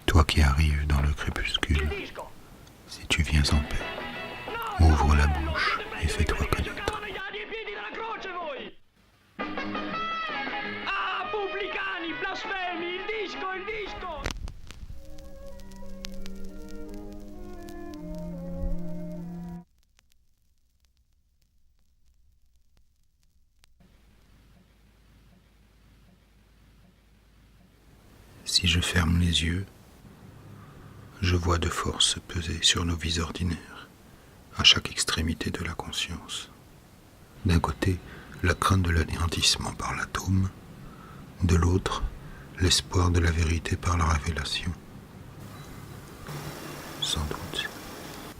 Toi qui arrives dans le crépuscule, si tu viens en paix, ouvre la bouche et fais-toi connaître. Ah, pubblicani, blasfemi, il disco, il disco! Si je ferme les yeux, je vois de force peser sur nos vies ordinaires, à chaque extrémité de la conscience. D'un côté, la crainte de l'anéantissement par l'atome, de l'autre, l'espoir de la vérité par la révélation. Sans doute,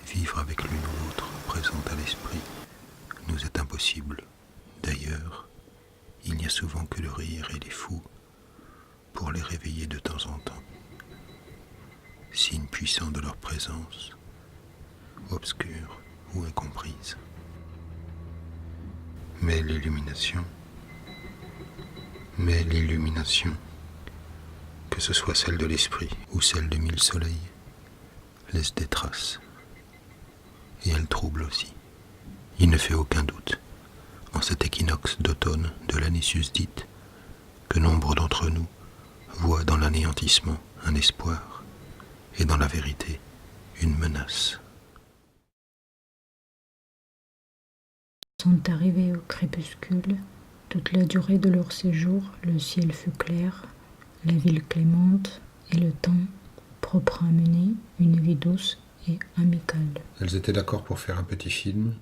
vivre avec l'une ou l'autre présente à l'esprit nous est impossible. D'ailleurs, il n'y a souvent que le rire et les fous pour les réveiller de temps en temps. Signe puissant de leur présence, obscure ou incomprise. Mais l'illumination, que ce soit celle de l'esprit ou celle de 1000 soleils, laisse des traces. Et elle trouble aussi. Il ne fait aucun doute, en cet équinoxe d'automne de l'année susdite, que nombre d'entre nous voient dans l'anéantissement un espoir, et dans la vérité une menace. Sont arrivés au crépuscule. Toute la durée de leur séjour, le ciel fut clair, la ville clémente, et le temps propre à mener une vie douce et amicale. Elles étaient d'accord pour faire un petit film.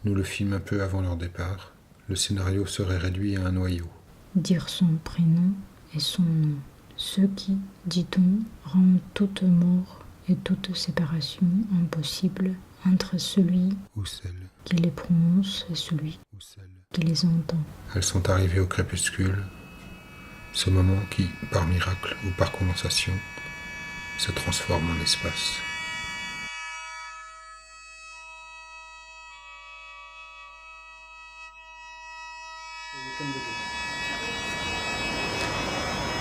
Nous le fîmes un peu avant leur départ. Le scénario serait réduit à un noyau. Dire son prénom et son nom. Ce qui, dit-on, rend toute mort et toute séparation impossible entre celui Ou celle, qui les prononce et celui ou celle. qui les entend. Elles sont arrivées au crépuscule, ce moment qui, par miracle ou par condensation, se transforme en espace.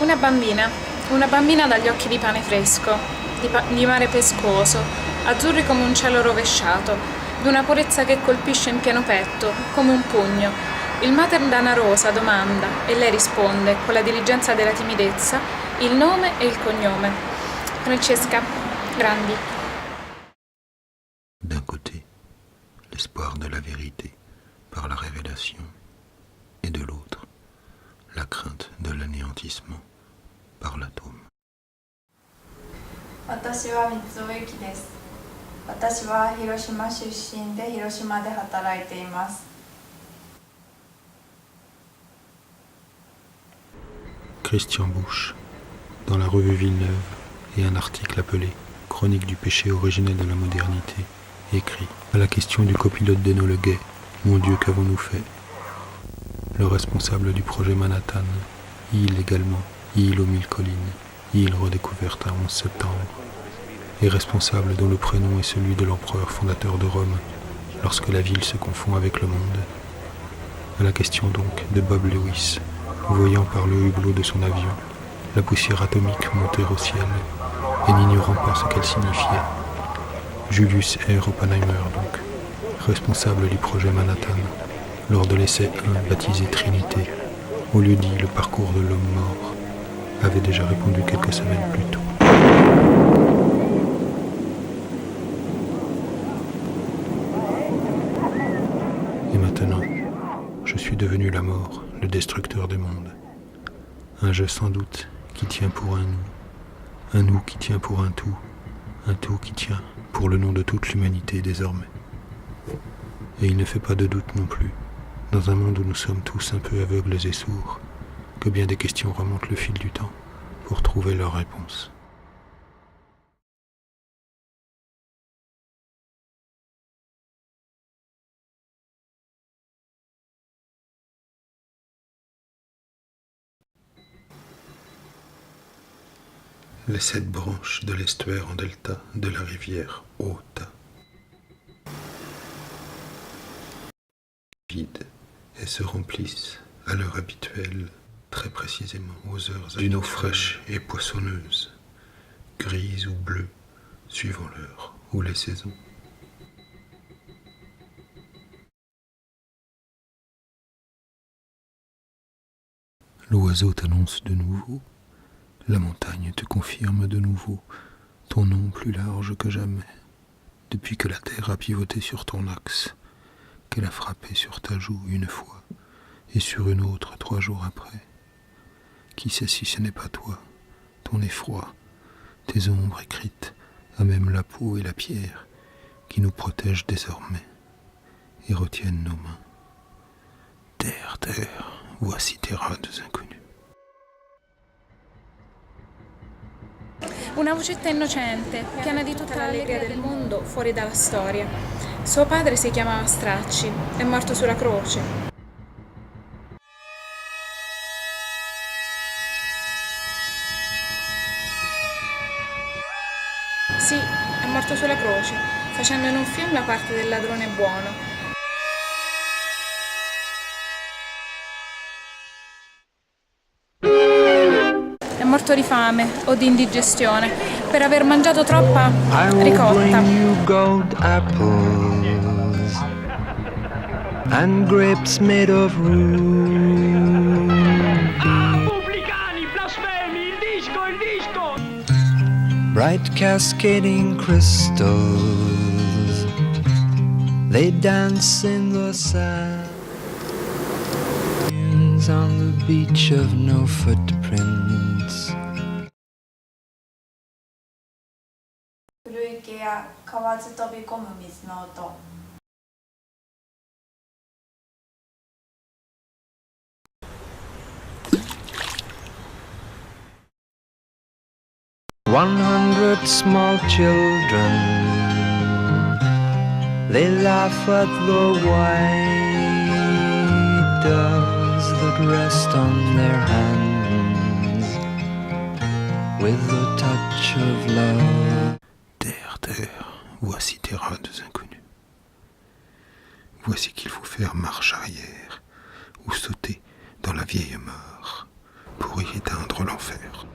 Una bambina dagli occhi di pane fresco, di mare pescoso, azzurri come un cielo rovesciato, d'una purezza che colpisce in pieno petto, come un pugno. Il mater Dana Rosa domanda e lei risponde, con la diligenza della timidezza, il nome e il cognome. Francesca Grandi. D'un côté, l'espoir de la vérité par la révélation, et de l'autre, la crainte de l'anéantissement par l'atome. 私は三尾由紀です。私は広島出身で広島で働いています。Christian Bouche, dans la revue Villeneuve, et un article appelé Chronique du péché originel de la modernité, écrit à la question du copilote d'Enola Gay, mon Dieu, qu'avons-nous fait? Le responsable du projet Manhattan, île également, île aux 1000 collines, île redécouverte à 11 septembre, et responsable dont le prénom est celui de l'empereur fondateur de Rome, lorsque la ville se confond avec le monde. À la question donc de Bob Lewis, voyant par le hublot de son avion la poussière atomique monter au ciel, et n'ignorant pas ce qu'elle signifiait. Julius R. Oppenheimer donc, responsable du projet Manhattan, lors de l'essai 1 baptisé Trinité, au lieu dit le parcours de l'homme mort, avait déjà répondu quelques semaines plus tôt. Et maintenant, je suis devenu la mort, le destructeur des mondes. Un je sans doute qui tient pour un nous qui tient pour un tout qui tient pour le nom de toute l'humanité désormais. Et il ne fait pas de doute non plus, dans un monde où nous sommes tous un peu aveugles et sourds, que bien des questions remontent le fil du temps pour trouver leur réponse. Les 7 branches de l'estuaire en delta de la rivière Ota, vides et se remplissent à l'heure habituelle très précisément aux heures d'une eau fraîche et poissonneuse, grise ou bleue, suivant l'heure ou les saisons. L'oiseau t'annonce de nouveau, la montagne te confirme de nouveau ton nom plus large que jamais, depuis que la terre a pivoté sur ton axe, qu'elle a frappé sur ta joue une fois, et sur une autre 3 jours après. Qui sait si ce n'est pas toi, ton effroi, tes ombres écrites, à même la peau et la pierre, qui nous protègent désormais et retiennent nos mains. Terre, terre, voici tes rades inconnus. Una vocetta innocente, piena di tutta l'allegria del mondo, fuori dalla storia. Suo padre si chiamava Stracci, è morto sulla croce. Sì, è morto sulla croce, facendo in un film la parte del ladrone buono. È morto di fame o di indigestione per aver mangiato troppa ricotta. Gold apples and grapes made of ruby. Pubblicani, blasfemi, il disco! Bright cascading crystals, they dance in the sand on the beach of no footprints. 古池や河津飛び込む水の音。100 small children, they laugh at the white doves that rest on their hands with the touch of love. Terre, terre, voici tes rades inconnus. Voici qu'il faut faire marche arrière ou sauter dans la vieille mort pour y éteindre l'enfer.